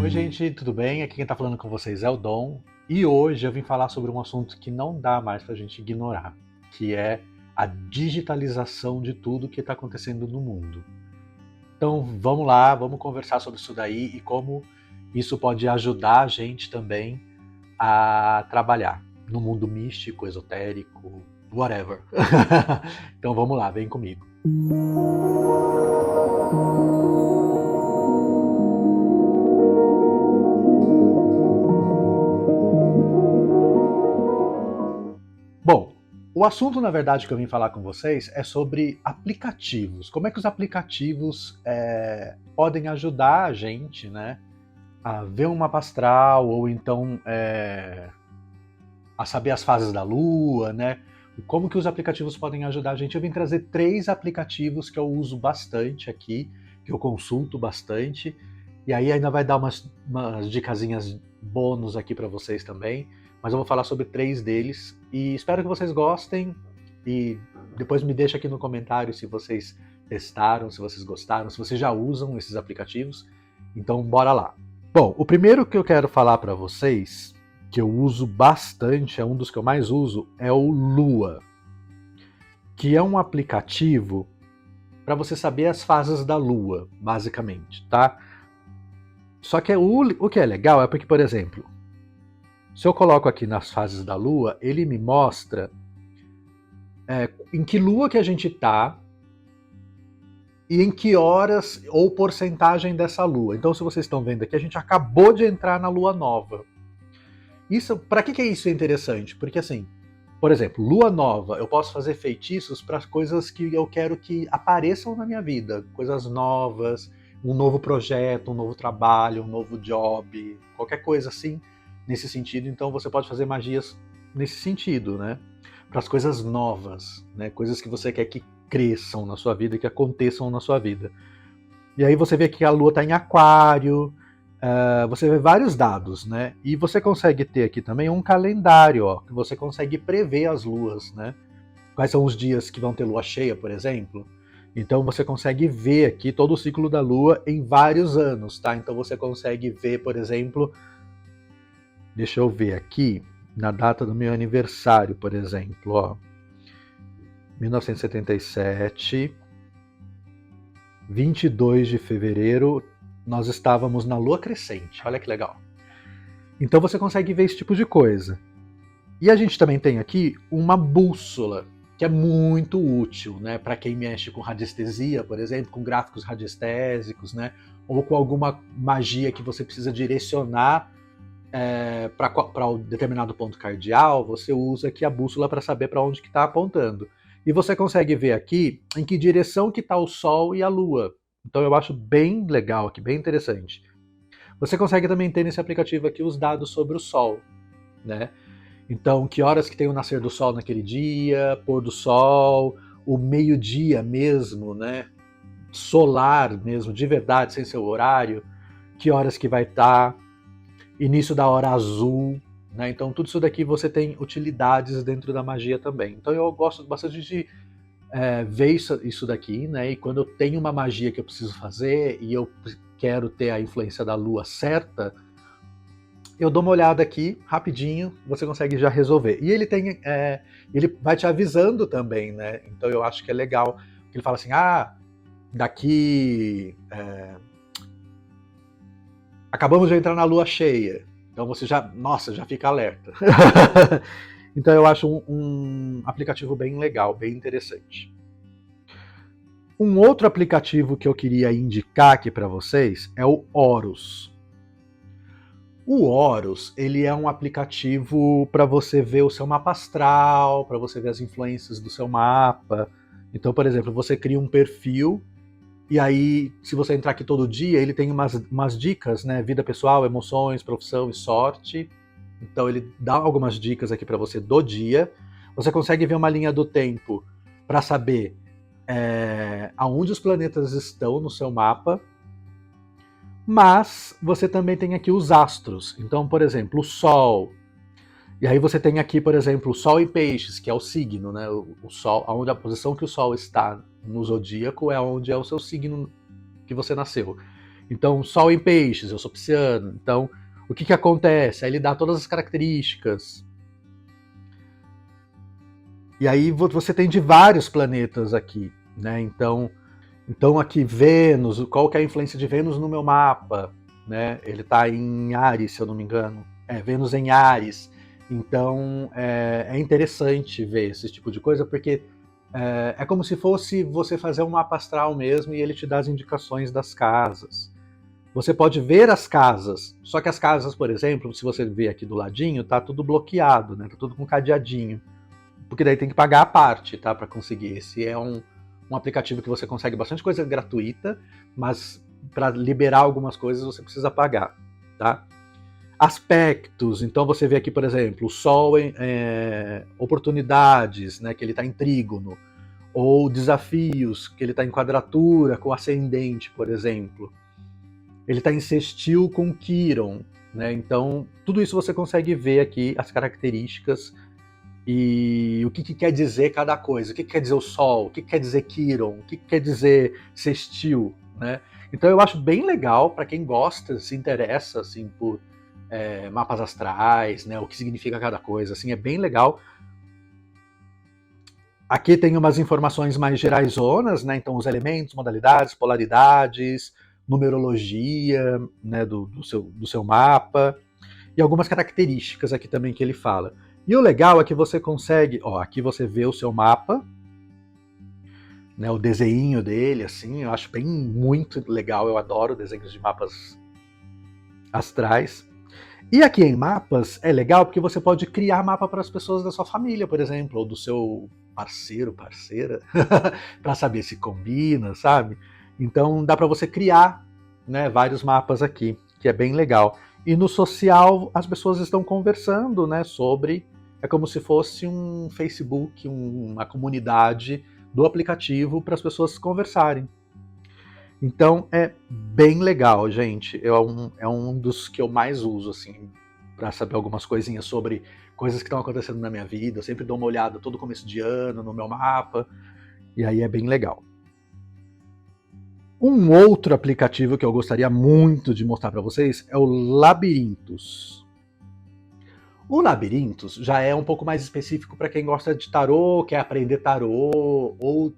Oi, gente, tudo bem? Aqui quem tá falando com vocês é o Dom. E hoje eu vim falar sobre um assunto que não dá mais pra gente ignorar, que é a digitalização de tudo que está acontecendo no mundo. Então vamos lá, vamos conversar sobre isso daí e como isso pode ajudar a gente também a trabalhar no mundo místico, esotérico, whatever. Então vamos lá, vem comigo. Bom, o assunto, na verdade, que eu vim falar com vocês é sobre aplicativos. Como é que os aplicativos podem ajudar a gente, né, a ver um mapa astral ou então a saber as fases da Lua, né? Como que os aplicativos podem ajudar a gente? Eu vim trazer 3 aplicativos que eu uso bastante aqui, que eu consulto bastante, e aí ainda vai dar umas dicasinhas bônus aqui para vocês também, mas eu vou falar sobre 3 deles, e espero que vocês gostem, e depois me deixa aqui no comentário se vocês testaram, se vocês gostaram, se vocês já usam esses aplicativos, então bora lá. Bom, o primeiro que eu quero falar para vocês que eu uso bastante, é um dos que eu mais uso, é o Lua, que é um aplicativo para você saber as fases da Lua, basicamente, tá? Só que o que é legal é porque, por exemplo, se eu coloco aqui nas fases da Lua, ele me mostra em que Lua que a gente tá e em que horas ou porcentagem dessa Lua. Então, se vocês estão vendo aqui, a gente acabou de entrar na Lua nova. Isso, para que isso é interessante? Porque assim, por exemplo, lua nova, eu posso fazer feitiços para coisas que eu quero que apareçam na minha vida, coisas novas, um novo projeto, um novo trabalho, um novo job, qualquer coisa assim, nesse sentido. Então você pode fazer magias nesse sentido, né? Para as coisas novas, né? Coisas que você quer que cresçam na sua vida, que aconteçam na sua vida. E aí você vê que a lua está em aquário, você vê vários dados, né? E você consegue ter aqui também um calendário, ó, que você consegue prever as luas, né? Quais são os dias que vão ter lua cheia, por exemplo. Então você consegue ver aqui todo o ciclo da lua em vários anos, tá? Então você consegue ver, por exemplo, deixa eu ver aqui, na data do meu aniversário, por exemplo, ó, 1977, 22 de fevereiro, nós estávamos na lua crescente. Olha que legal. Então você consegue ver esse tipo de coisa. E a gente também tem aqui uma bússola, que é muito útil, né, para quem mexe com radiestesia, por exemplo, com gráficos radiestésicos, né, ou com alguma magia que você precisa direcionar para um determinado ponto cardial, você usa aqui a bússola para saber para onde que está apontando. E você consegue ver aqui em que direção que está o Sol e a Lua. Então eu acho bem legal aqui, bem interessante. Você consegue também ter nesse aplicativo aqui os dados sobre o Sol, né? Então, que horas que tem o nascer do Sol naquele dia, pôr do Sol, o meio-dia mesmo, né? Solar mesmo, de verdade, sem seu horário, que horas que vai estar, início da hora azul, né? Então, tudo isso daqui você tem utilidades dentro da magia também. Então, eu gosto bastante de ver isso daqui, né? E quando eu tenho uma magia que eu preciso fazer e eu quero ter a influência da lua certa, eu dou uma olhada aqui, rapidinho, você consegue já resolver. E ele tem, ele vai te avisando também, né? Então eu acho que é legal. Ele fala assim, daqui acabamos de entrar na lua cheia. Então você já fica alerta. Então eu acho um aplicativo bem legal, bem interessante. Um outro aplicativo que eu queria indicar aqui para vocês é o Horus. O Horus, ele é um aplicativo para você ver o seu mapa astral, para você ver as influências do seu mapa. Então, por exemplo, você cria um perfil e aí, se você entrar aqui todo dia, ele tem umas dicas, né? Vida pessoal, emoções, profissão e sorte. Então ele dá algumas dicas aqui para você do dia. Você consegue ver uma linha do tempo para saber aonde os planetas estão no seu mapa. Mas você também tem aqui os astros. Então, por exemplo, o Sol. E aí você tem aqui, por exemplo, o Sol em Peixes, que é o signo, né? O Sol, onde a posição que o Sol está no zodíaco é onde é o seu signo que você nasceu. Então, Sol em Peixes, eu sou pisciano. Então, o que acontece? Aí ele dá todas as características. E aí você tem de vários planetas aqui, né? Então aqui Vênus, qual que é a influência de Vênus no meu mapa, né? Ele está em Áries, se eu não me engano. Vênus em Áries. Então é interessante ver esse tipo de coisa, porque é como se fosse você fazer um mapa astral mesmo e ele te dá as indicações das casas. Você pode ver as casas, só que as casas, por exemplo, se você ver aqui do ladinho, tá tudo bloqueado, né? Tá tudo com cadeadinho. Porque daí tem que pagar a parte, tá, para conseguir. Esse é um aplicativo que você consegue bastante coisa gratuita, mas para liberar algumas coisas você precisa pagar, tá? Aspectos, então você vê aqui, por exemplo, o Sol em oportunidades, né, que ele está em trígono, ou desafios, que ele está em quadratura com ascendente, por exemplo. Ele está em sextil com Quiron, né? Então tudo isso você consegue ver aqui, as características e o que quer dizer cada coisa, o que quer dizer o Sol, o que quer dizer Quiron, o que quer dizer sextil, né? Então eu acho bem legal para quem gosta, se interessa assim por mapas astrais, né? O que significa cada coisa, assim é bem legal. Aqui tem umas informações mais geraisonas, né? Então os elementos, modalidades, polaridades, numerologia, né? Do seu mapa e algumas características aqui também que ele fala. E o legal é que você consegue, aqui você vê o seu mapa, né, o desenho dele, assim, eu acho bem muito legal, eu adoro desenhos de mapas astrais. E aqui em mapas é legal porque você pode criar mapa para as pessoas da sua família, por exemplo, ou do seu parceiro, parceira, para saber se combina, sabe? Então dá para você criar, né, vários mapas aqui, que é bem legal. E no social as pessoas estão conversando, né, sobre, é como se fosse um Facebook, uma comunidade do aplicativo para as pessoas conversarem. Então é bem legal, gente. É um dos que eu mais uso, assim, para saber algumas coisinhas sobre coisas que estão acontecendo na minha vida. Eu sempre dou uma olhada todo começo de ano no meu mapa, e aí é bem legal. Um outro aplicativo que eu gostaria muito de mostrar para vocês é o Labirintos. O Labirintos já é um pouco mais específico para quem gosta de tarô, quer aprender tarô ou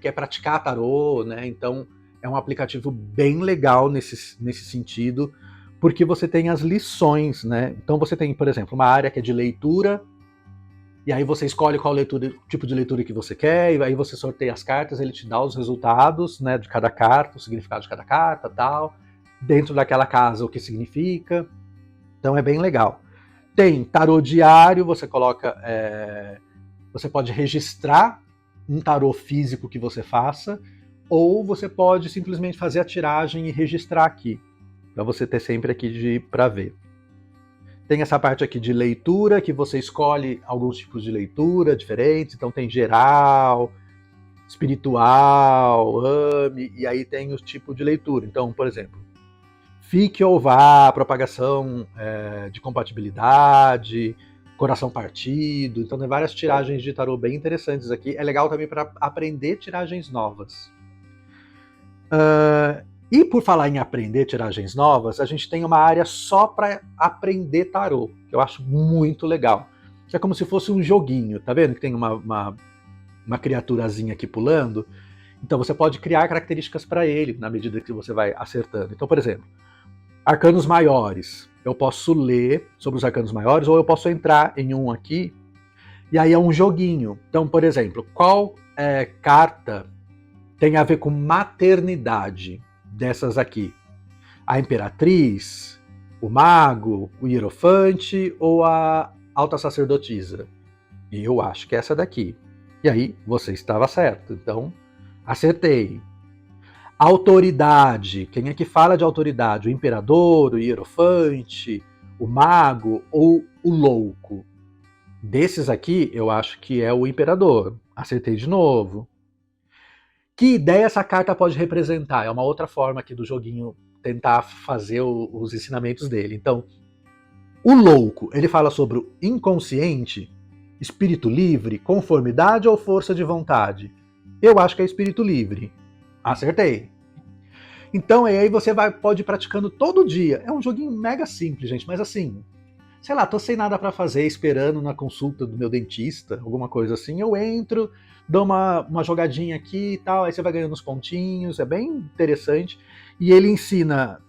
quer praticar tarô, né? Então é um aplicativo bem legal nesse sentido, porque você tem as lições, né? Então você tem, por exemplo, uma área que é de leitura, e aí você escolhe qual tipo de leitura que você quer, e aí você sorteia as cartas, ele te dá os resultados, né, de cada carta, o significado de cada carta, tal, dentro daquela casa o que significa. Então é bem legal. Tem tarô diário, você coloca, você pode registrar um tarô físico que você faça, ou você pode simplesmente fazer a tiragem e registrar aqui, para você ter sempre aqui para ver. Tem essa parte aqui de leitura, que você escolhe alguns tipos de leitura diferentes, então tem geral, espiritual, AME, e aí tem os tipos de leitura. Então, por exemplo, fique ou vá, propagação de compatibilidade, coração partido. Então tem várias tiragens de tarô bem interessantes aqui. É legal também para aprender tiragens novas. E por falar em aprender tiragens novas, a gente tem uma área só para aprender tarô, que eu acho muito legal. Que é como se fosse um joguinho, tá vendo? Que tem uma criaturazinha aqui pulando. Então você pode criar características para ele na medida que você vai acertando. Então, por exemplo, arcanos maiores. Eu posso ler sobre os arcanos maiores, ou eu posso entrar em um aqui, e aí é um joguinho. Então, por exemplo, qual carta tem a ver com maternidade dessas aqui? A Imperatriz, o Mago, o Hierofante ou a Alta Sacerdotisa? E eu acho que é essa daqui. E aí, você estava certo. Então, acertei. Autoridade. Quem é que fala de autoridade? O imperador, o hierofante, o mago ou o louco? Desses aqui, eu acho que é o imperador. Acertei de novo. Que ideia essa carta pode representar? É uma outra forma aqui do joguinho tentar fazer os ensinamentos dele. Então, o louco, ele fala sobre o inconsciente, espírito livre, conformidade ou força de vontade? Eu acho que é espírito livre. Acertei. Então aí você pode ir praticando todo dia. É um joguinho mega simples, gente, mas assim, sei lá, tô sem nada para fazer, esperando na consulta do meu dentista, alguma coisa assim, eu entro, dou uma jogadinha aqui e tal, aí você vai ganhando uns pontinhos, é bem interessante. E ele ensina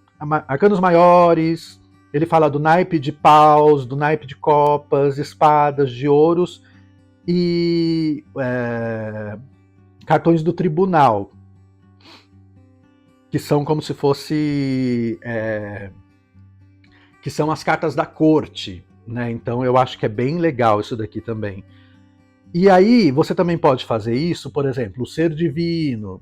arcanos maiores, ele fala do naipe de paus, do naipe de copas, espadas, de ouros e cartões do tribunal, que são como se fosse que são as cartas da corte, né? Então eu acho que é bem legal isso daqui também. E aí você também pode fazer isso, por exemplo, o ser divino,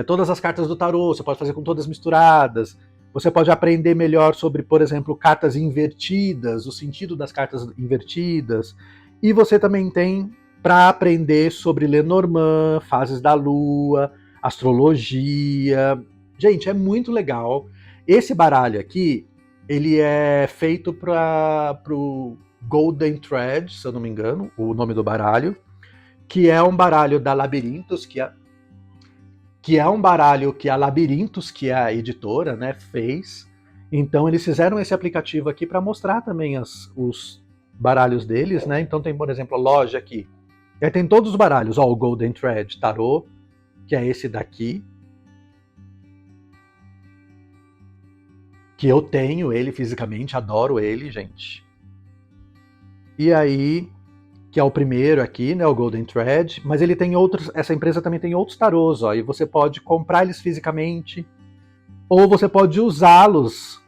todas as cartas do tarô, você pode fazer com todas misturadas. Você pode aprender melhor sobre, por exemplo, cartas invertidas, o sentido das cartas invertidas. E você também tem para aprender sobre Lenormand, fases da lua, astrologia. Gente, é muito legal. Esse baralho aqui, ele é feito para o Golden Thread, se eu não me engano, o nome do baralho, que é um baralho da Labirintos, que é um baralho que a Labirintos, que é a editora, né, fez. Então eles fizeram esse aplicativo aqui para mostrar também os baralhos deles, né? Então tem, por exemplo, a loja aqui. E aí tem todos os baralhos, ó, o Golden Thread Tarot, que é esse daqui, que eu tenho ele fisicamente, adoro ele, gente. E aí, que é o primeiro aqui, né, o Golden Thread, mas ele tem outros, essa empresa também tem outros tarôs, ó, e você pode comprar eles fisicamente, ou você pode usá-los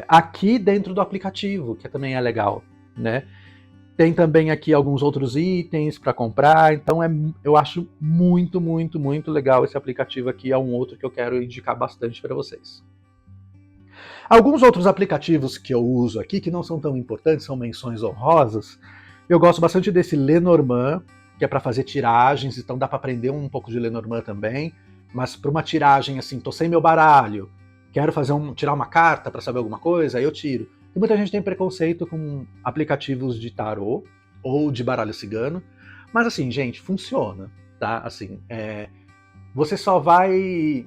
aqui dentro do aplicativo, que também é legal, né? Tem também aqui alguns outros itens para comprar, então eu acho muito, muito, muito legal esse aplicativo aqui, é um outro que eu quero indicar bastante para vocês. Alguns outros aplicativos que eu uso aqui, que não são tão importantes, são menções honrosas. Eu gosto bastante desse Lenormand, que é para fazer tiragens, então dá para aprender um pouco de Lenormand também. Mas para uma tiragem assim, tô sem meu baralho, quero tirar uma carta para saber alguma coisa, aí eu tiro. E muita gente tem preconceito com aplicativos de tarô ou de baralho cigano, mas assim, gente, funciona, tá? Assim, você só vai,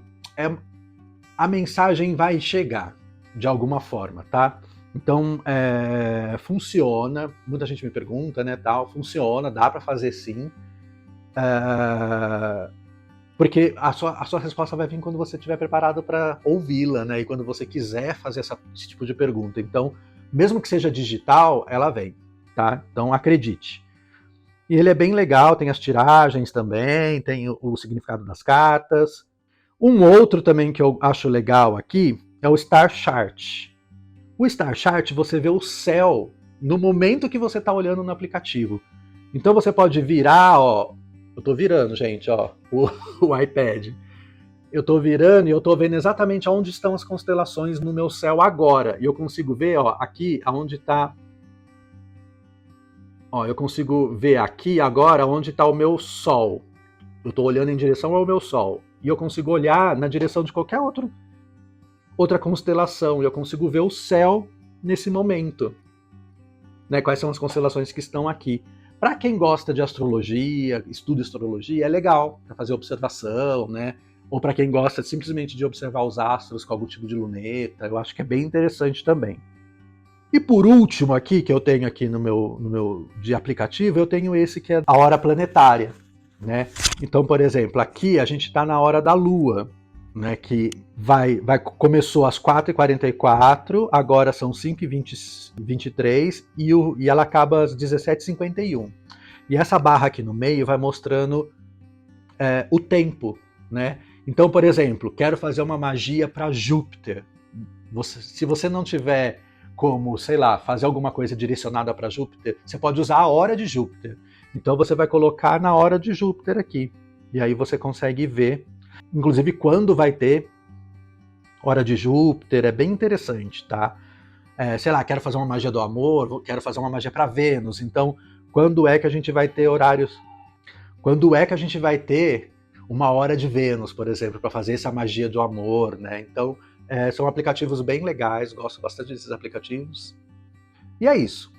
a mensagem vai chegar de alguma forma, tá? Então, funciona, muita gente me pergunta, né, tal, funciona, dá para fazer sim, porque a sua resposta vai vir quando você estiver preparado para ouvi-la, né, e quando você quiser fazer esse tipo de pergunta. Então, mesmo que seja digital, ela vem, tá? Então, acredite. E ele é bem legal, tem as tiragens também, tem o significado das cartas. Um outro também que eu acho legal aqui é o Star Chart. O Star Chart, você vê o céu no momento que você está olhando no aplicativo. Então você pode virar, ó, eu estou virando, gente, ó, o iPad. Eu estou virando e eu estou vendo exatamente onde estão as constelações no meu céu agora. E eu consigo ver, ó, aqui aonde está. Ó, eu consigo ver aqui agora onde está o meu Sol. Eu estou olhando em direção ao meu Sol. E eu consigo olhar na direção de qualquer outra constelação, e eu consigo ver o céu nesse momento, né? Quais são as constelações que estão aqui. Para quem gosta de astrologia, estuda astrologia, é legal para fazer observação, né? Ou para quem gosta simplesmente de observar os astros com algum tipo de luneta, eu acho que é bem interessante também. E por último aqui, que eu tenho aqui no meu de aplicativo, eu tenho esse que é a hora planetária, né? Então, por exemplo, aqui a gente está na hora da Lua, né, que começou às 4h44, agora são 5h23 e ela acaba às 17h51. E essa barra aqui no meio vai mostrando o tempo, né? Então, por exemplo, quero fazer uma magia para Júpiter. Se você não tiver como, sei lá, fazer alguma coisa direcionada para Júpiter, você pode usar a hora de Júpiter. Então você vai colocar na hora de Júpiter aqui. E aí você consegue ver, inclusive, quando vai ter hora de Júpiter, é bem interessante, tá? Sei lá, quero fazer uma magia do amor, quero fazer uma magia para Vênus, então quando é que a gente vai ter horários? Quando é que a gente vai ter uma hora de Vênus, por exemplo, para fazer essa magia do amor, né? Então, são aplicativos bem legais, gosto bastante desses aplicativos. E é isso.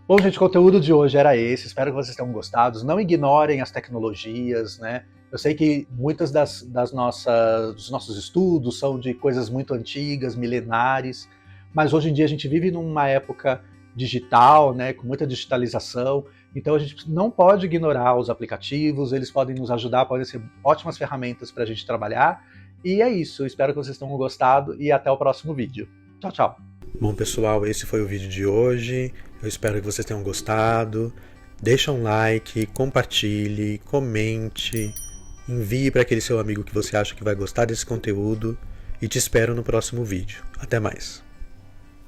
Bom, gente, o conteúdo de hoje era esse, espero que vocês tenham gostado. Não ignorem as tecnologias, né? Eu sei que muitas dos nossos estudos são de coisas muito antigas, milenares, mas hoje em dia a gente vive numa época digital, né, com muita digitalização, então a gente não pode ignorar os aplicativos, eles podem nos ajudar, podem ser ótimas ferramentas para a gente trabalhar, e é isso, eu espero que vocês tenham gostado e até o próximo vídeo. Tchau, tchau! Bom, pessoal, esse foi o vídeo de hoje, eu espero que vocês tenham gostado. Deixa um like, compartilhe, comente, envie para aquele seu amigo que você acha que vai gostar desse conteúdo e te espero no próximo vídeo. Até mais!